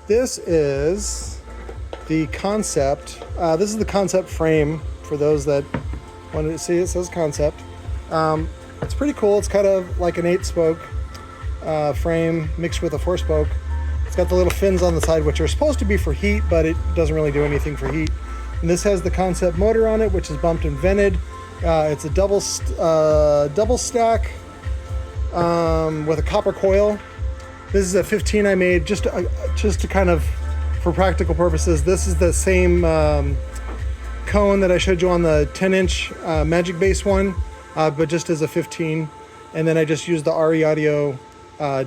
This is the concept. This is the concept frame for those that wanted to see. It says concept. It's pretty cool. It's kind of like an 8-spoke frame mixed with a 4-spoke. It's got the little fins on the side, which are supposed to be for heat, but it doesn't really do anything for heat. And this has the concept motor on it, which is bumped and vented. It's a double stack with a copper coil. This is a 15 I made just to kind of, for practical purposes. This is the same cone that I showed you on the 10-inch Magic Base one, but just as a 15. And then I just used the RE Audio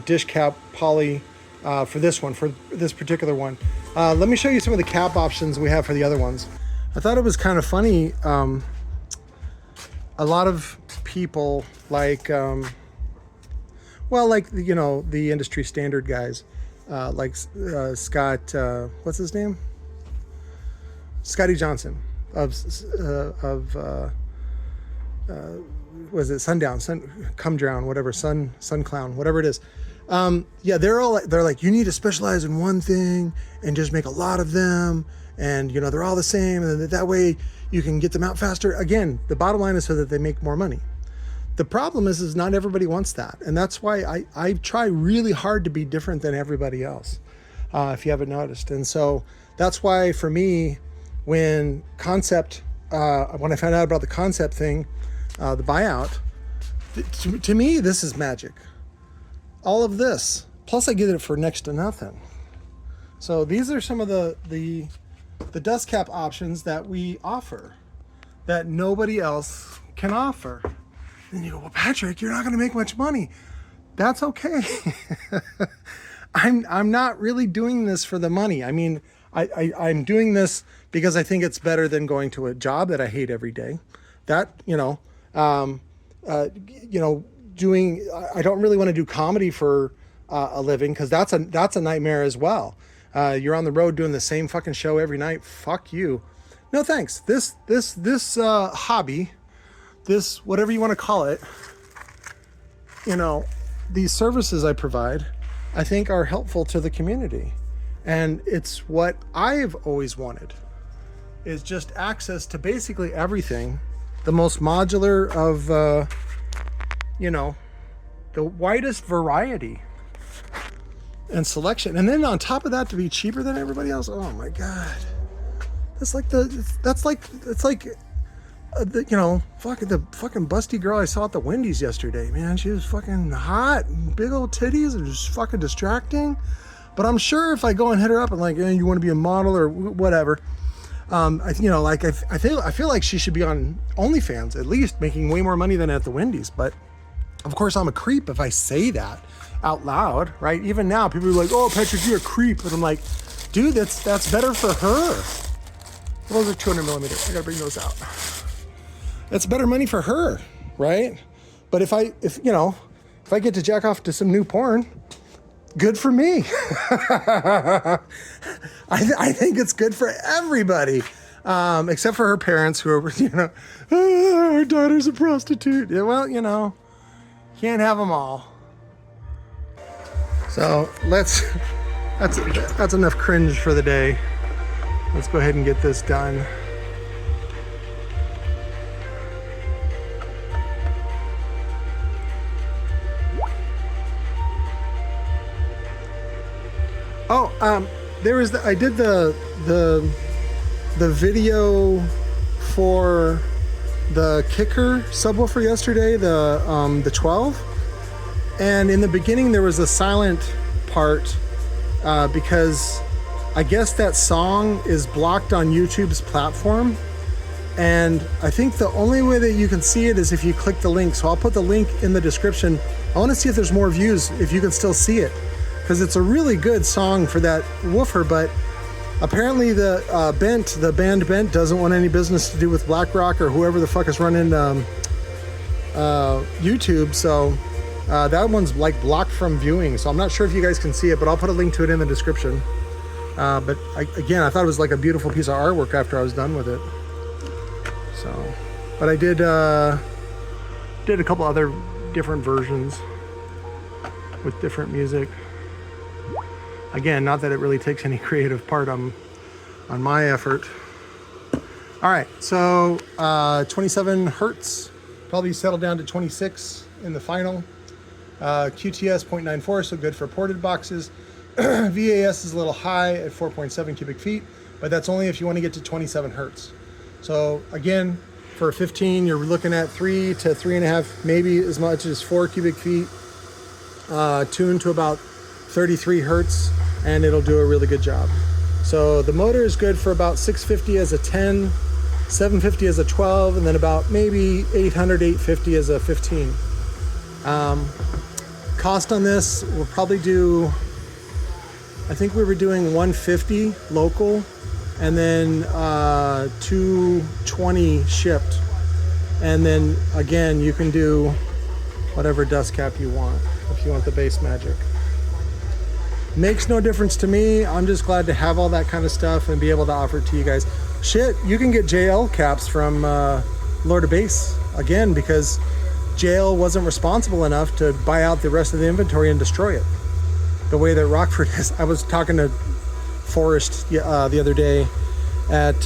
dish cap poly for this one, for this particular one. Let me show you some of the cap options we have for the other ones. I thought it was kind of funny. A lot of people like, well, like, you know, the industry standard guys, like Scott, what's his name? Scotty Johnson was it Sundown, Come Drown, whatever, Sun Clown, whatever it is. Yeah, they're like, you need to specialize in one thing and just make a lot of them. And, you know, they're all the same. And that way you can get them out faster. Again, the bottom line is so that they make more money. The problem is not everybody wants that. And that's why I try really hard to be different than everybody else, if you haven't noticed. And so that's why for me, when I found out about the concept thing, the buyout, to me, this is magic. All of this, plus I get it for next to nothing. So these are some of the dust cap options that we offer that nobody else can offer. And you go, well, Patrick, you're not going to make much money. That's okay. I'm not really doing this for the money. I mean, I'm doing this because I think it's better than going to a job that I hate every day. That, I don't really want to do comedy for a living, because that's a nightmare as well. You're on the road doing the same fucking show every night. Fuck you. No thanks. This hobby, this whatever you want to call it, these services I provide, I think are helpful to the community. And it's what I've always wanted, is just access to basically everything, the most modular of, the widest variety and selection. And then on top of that, to be cheaper than everybody else. Oh my God. It's like the fucking busty girl I saw at the Wendy's yesterday, man. She was fucking hot, big old titties, and just fucking distracting. But I'm sure if I go and hit her up and like, hey, you want to be a model or whatever, I feel like she should be on OnlyFans at least, making way more money than at the Wendy's. But of course, I'm a creep if I say that out loud, right? Even now, people are like, "Oh, Patrick, you're a creep," and I'm like, "Dude, that's better for her." Those are 200 millimeter. I gotta bring those out. That's better money for her, right? But if I get to jack off to some new porn, good for me. I think it's good for everybody, except for her parents, who are, her daughter's a prostitute. Yeah, well, can't have them all. So that's enough cringe for the day. Let's go ahead and get this done. Oh, I did the video for the kicker subwoofer yesterday, the 12, and in the beginning there was a silent part because I guess that song is blocked on YouTube's platform, and I think the only way that you can see it is if you click the link. So I'll put the link in the description. I want to see if there's more views, if you can still see it, because it's a really good song for that woofer. But apparently the band Bent doesn't want any business to do with BlackRock or whoever the fuck is running YouTube. So that one's like blocked from viewing. So I'm not sure if you guys can see it, but I'll put a link to it in the description. But I thought it was like a beautiful piece of artwork after I was done with it. So, but I did a couple other different versions with different music. Again, not that it really takes any creative part on my effort. All right, so 27 Hertz, probably settled down to 26 in the final. QTS 0.94, so good for ported boxes. VAS is a little high at 4.7 cubic feet, but that's only if you want to get to 27 Hertz. So again, for 15, you're looking at 3 to 3.5, maybe as much as 4 cubic feet, tuned to about 33 Hertz, and it'll do a really good job. So the motor is good for about 650 as a 10, 750 as a 12, and then about maybe 800, 850 as a 15. Cost on this, we'll probably do, I think we were doing 150 local, and then 220 shipped. And then again, you can do whatever dust cap you want if you want the Bass Magic. Makes no difference to me. I'm just glad to have all that kind of stuff and be able to offer it to you guys. Shit, you can get JL caps from Lord of Bass again, because JL wasn't responsible enough to buy out the rest of the inventory and destroy it the way that Rockford is. I was talking to Forrest the other day at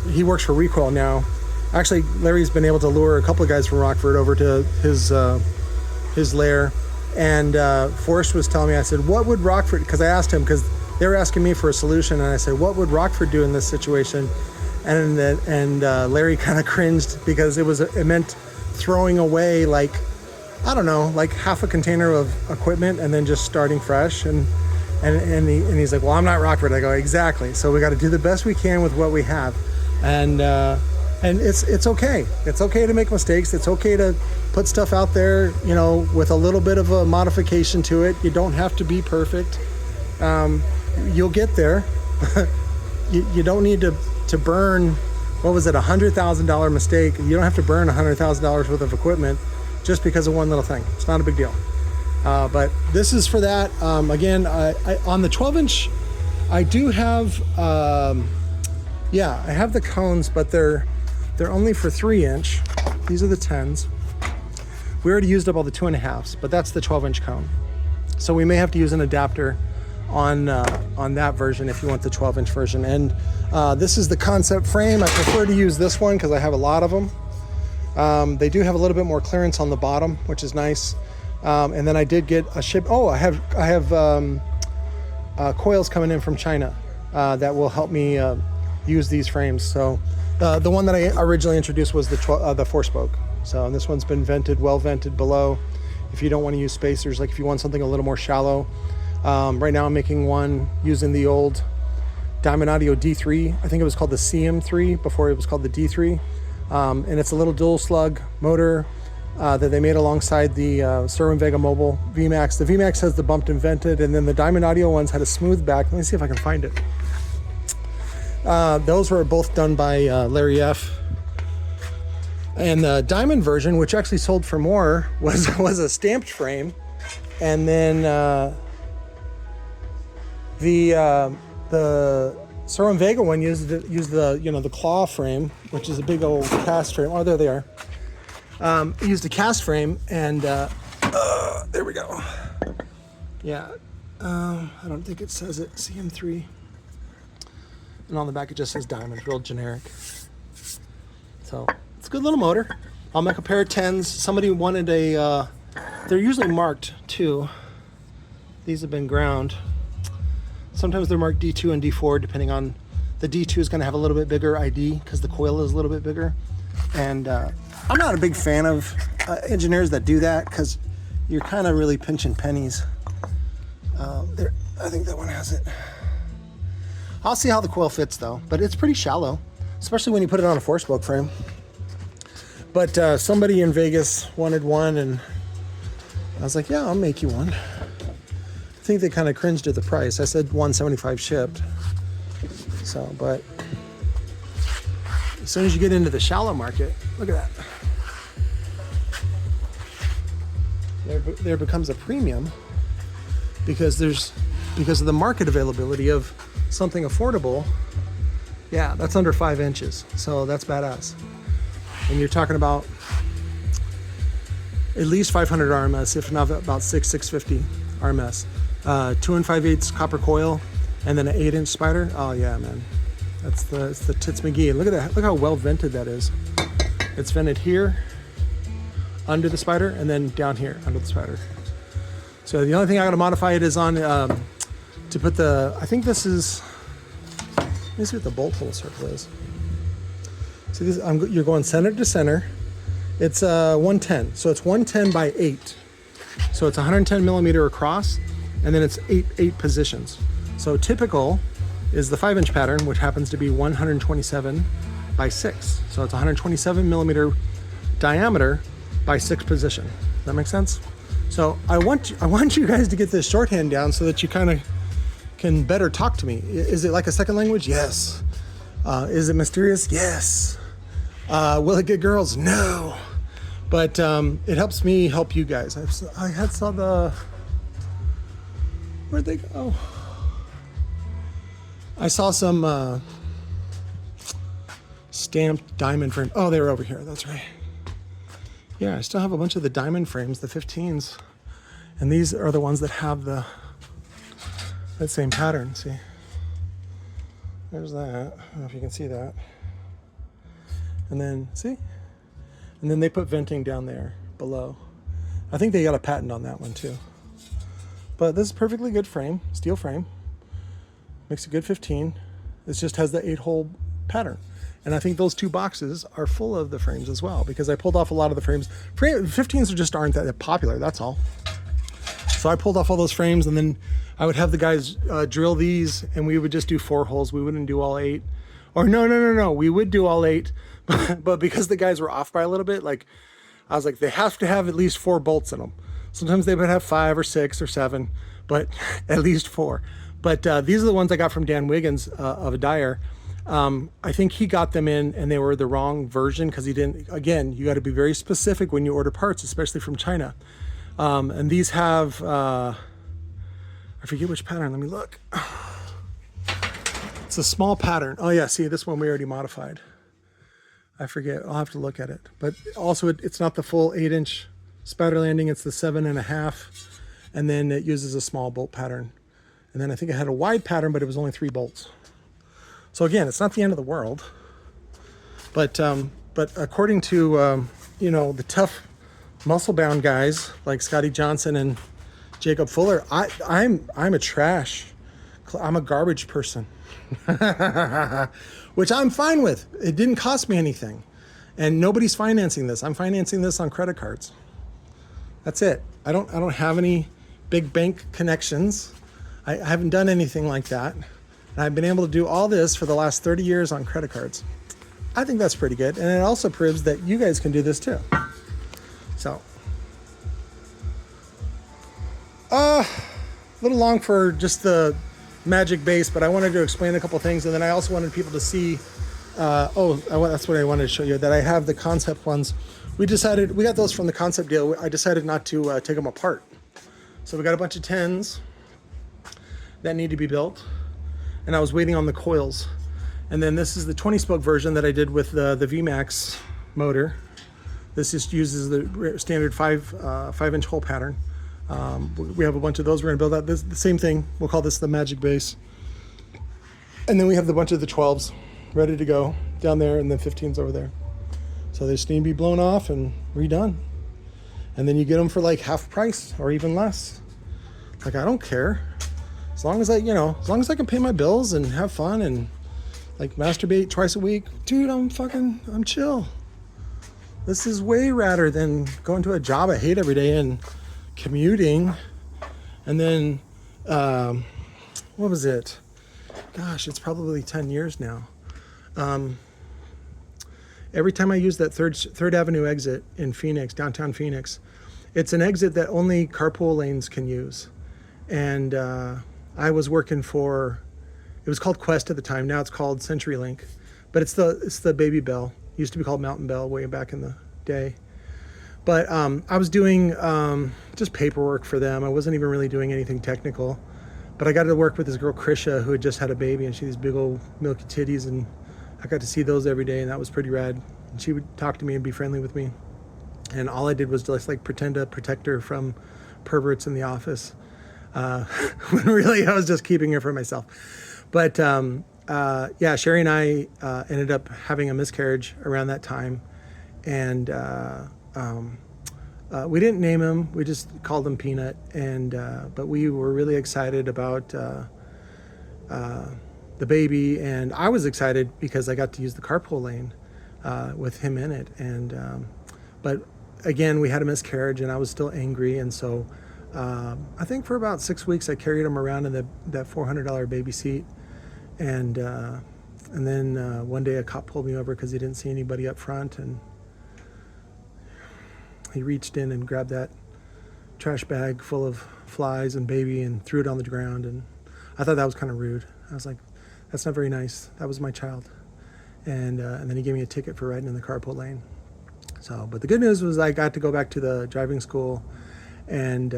he works for Recoil now. Actually, Larry's been able to lure a couple of guys from Rockford over to his lair, and Forrest was telling me, I said, what would Rockford, because I asked him, because they were asking me for a solution, and I said, what would Rockford do in this situation? And Larry kind of cringed, because it meant throwing away, like, I don't know, like half a container of equipment and then just starting fresh. And he's like, well, I'm not Rockford. I go, exactly. So we got to do the best we can with what we have. And it's okay. It's okay to make mistakes. It's okay to put stuff out there, you know, with a little bit of a modification to it. You don't have to be perfect. You'll get there. You don't need to burn, what was it, $100,000 mistake. You don't have to burn $100,000 worth of equipment just because of one little thing. It's not a big deal. But this is for that. Again, I on the 12-inch, I do have, I have the cones, but they're only for 3-inch. These are the 10s. We already used up all the 2.5s, but that's the 12-inch cone. So we may have to use an adapter on that version if you want the 12-inch version. And this is the concept frame. I prefer to use this one because I have a lot of them. They do have a little bit more clearance on the bottom, which is nice. And then I did get a ship. Oh, I have coils coming in from China that will help me use these frames. So the one that I originally introduced was the 4-spoke. So this one's been vented, well vented below. If you don't want to use spacers, like if you want something a little more shallow. Right now I'm making one using the old Diamond Audio D3. I think it was called the CM3 before it was called the D3. And it's a little dual slug motor that they made alongside the Serwin Vega Mobile VMAX. The VMAX has the bumped and vented, and then the Diamond Audio ones had a smooth back. Let me see if I can find it. Those were both done by Larry F. And the Diamond version, which actually sold for more, was a stamped frame. And then the Serwin Vega one used the claw frame, which is a big old cast frame. Oh, there they are. Used a cast frame, and there we go. Yeah, I don't think it says it, CM3. And on the back it just says Diamond, real generic. So it's a good little motor. I'll make a pair of 10s. Somebody wanted a, they're usually marked too. These have been ground. Sometimes they're marked D2 and D4, depending on, the D2 is gonna have a little bit bigger ID because the coil is a little bit bigger. And I'm not a big fan of engineers that do that because you're kind of really pinching pennies. There, I think that one has it. I'll see how the coil fits though, but it's pretty shallow, especially when you put it on a 4-spoke frame. But somebody in Vegas wanted one, and I was like, yeah, I'll make you one. I think they kind of cringed at the price. I said $175 shipped. So, but as soon as you get into the shallow market, look at that. There becomes a premium because of the market availability of something affordable. Yeah, that's under 5 inches. So that's badass. And you're talking about at least 500 RMS, if not about 650 RMS. 2 5/8 copper coil, and then an 8-inch spider. Oh yeah, man, it's the Tits McGee. Look at that. Look how well vented that is. It's vented here, under the spider, and then down here under the spider. So the only thing I got to modify it is on to put the. I think this is. Let me see what the bolt hole circle is. See this? You're going center to center. It's 110, so it's 110 by 8. So it's 110 millimeter across, and then it's eight positions. So typical is the 5-inch pattern, which happens to be 127 by 6. So it's 127 millimeter diameter by 6 position. Does that make sense? So I want you guys to get this shorthand down so that you kind of can better talk to me. Is it like a second language? Yes. Is it mysterious? Yes. Will it get girls? No. But it helps me help you guys. I saw the, where'd they go? I saw some stamped diamond frame. Oh, they were over here. That's right. Yeah, I still have a bunch of the diamond frames, the 15s. And these are the ones that have that same pattern. See? There's that. I don't know if you can see that. And then, see? And then they put venting down there below. I think they got a patent on that one too. But this is perfectly good frame, steel frame. Makes a good 15. It just has the 8-hole pattern. And I think those 2 boxes are full of the frames as well, because I pulled off a lot of the frames. 15s just aren't that popular, that's all. So I pulled off all those frames, and then I would have the guys drill these, and we would just do 4 holes. We wouldn't do all 8. Or no. We would do all 8, but because the guys were off by a little bit, like I was like, they have to have at least 4 bolts in them. Sometimes they would have 5 or 6 or 7, but at least 4. But these are the ones I got from Dan Wiggins of a Dyer. I think he got them in and they were the wrong version because he didn't. Again, you got to be very specific when you order parts, especially from China. And these have, I forget which pattern. Let me look. It's a small pattern. Oh yeah, see, this one we already modified. I forget, I'll have to look at it. But also it's not the full 8-inch spider landing, it's the 7.5. And then it uses a small bolt pattern. And then I think it had a wide pattern, but it was only 3 bolts. So again, it's not the end of the world. But according to, the tough muscle-bound guys like Scotty Johnson and Jacob Fuller, I'm a garbage person. Which I'm fine with. It didn't cost me anything. And nobody's financing this. I'm financing this on credit cards. That's it. I don't have any big bank connections. I haven't done anything like that. And I've been able to do all this for the last 30 years on credit cards. I think that's pretty good. And it also proves that you guys can do this too. So, a little long for just the magic base, but I wanted to explain a couple things, and then I also wanted people to see, that's what I wanted to show you, that I have the concept ones. We got those from the concept deal. I decided not to take them apart. So we got a bunch of 10s that need to be built, and I was waiting on the coils. And then this is the 20-spoke version that I did with the VMAX motor. This just uses the standard 5-inch hole pattern. We have a bunch of those. We're gonna build out the same thing. We'll call this the magic base. And then we have the bunch of the 12s ready to go down there, and then 15s over there. So they just need to be blown off and redone. And then you get them for like half price or even less. Like, I don't care. As long as I can pay my bills and have fun and like masturbate twice a week, dude, I'm chill. This is way radder than going to a job I hate every day and commuting. And then, what was it? Gosh, it's probably 10 years now. Every time I use that Third Avenue exit in Phoenix, downtown Phoenix, it's an exit that only carpool lanes can use. And I was working for, it was called Quest at the time. Now it's called CenturyLink, but it's the Baby Bell. It used to be called Mountain Bell way back in the day. But I was doing just paperwork for them. I wasn't even really doing anything technical. But I got to work with this girl, Krisha, who had just had a baby, and she had these big old milky titties, and I got to see those every day, and that was pretty rad. And she would talk to me and be friendly with me. And all I did was just like pretend to protect her from perverts in the office. when really I was just keeping her for myself. But yeah, Sherry and I ended up having a miscarriage around that time, and we didn't name him. We just called him Peanut, and but we were really excited about the baby, and I was excited because I got to use the carpool lane with him in it. And but again, we had a miscarriage, and I was still angry, and so I think for about 6 weeks I carried him around in that $400 baby seat, and then one day a cop pulled me over because he didn't see anybody up front, and he reached in and grabbed that trash bag full of flies and baby and threw it on the ground, and I thought that was kind of rude. I was like, that's not very nice. That was my child. And then he gave me a ticket for riding in the carpool lane. So, but the good news was I got to go back to the driving school and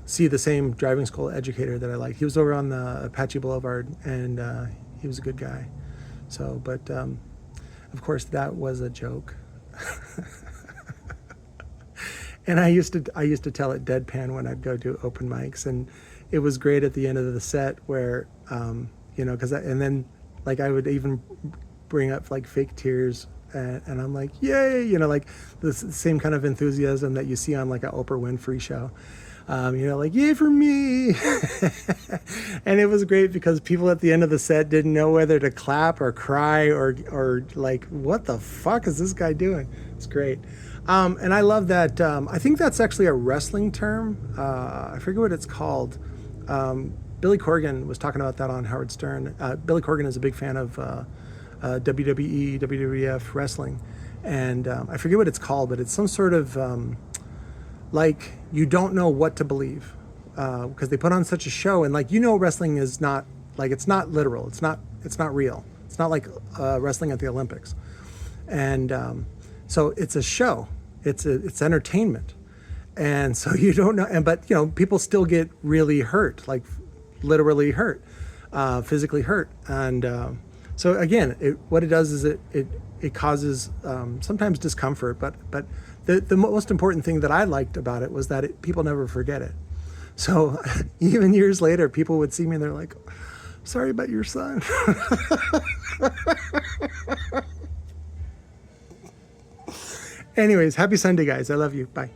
see the same driving school educator that I liked. He was over on the Apache Boulevard, and he was a good guy. So, but of course that was a joke. And I used to tell it deadpan when I'd go do open mics, and it was great at the end of the set where you know, and then like I would even bring up like fake tears, and I'm like, yay, you know, like the same kind of enthusiasm that you see on like an Oprah Winfrey show. You know, like, yay for me. And it was great because people at the end of the set didn't know whether to clap or cry or like, what the fuck is this guy doing? It's great. And I love that. I think that's actually a wrestling term. I forget what it's called. Billy Corgan was talking about that on Howard Stern. Billy Corgan is a big fan of WWE, WWF wrestling. And I forget what it's called, but it's some sort of... like you don't know what to believe because they put on such a show, and like, you know, wrestling is not like, it's not literal, it's not real, it's not like wrestling at the Olympics, and so it's a show, it's entertainment, and so you don't know, and but you know, people still get really hurt, like literally hurt, physically hurt, and so again, what it does is it causes sometimes discomfort, but the most important thing that I liked about it was that people never forget it. So even years later, people would see me and they're like, sorry about your son. Anyways, happy Sunday, guys. I love you. Bye.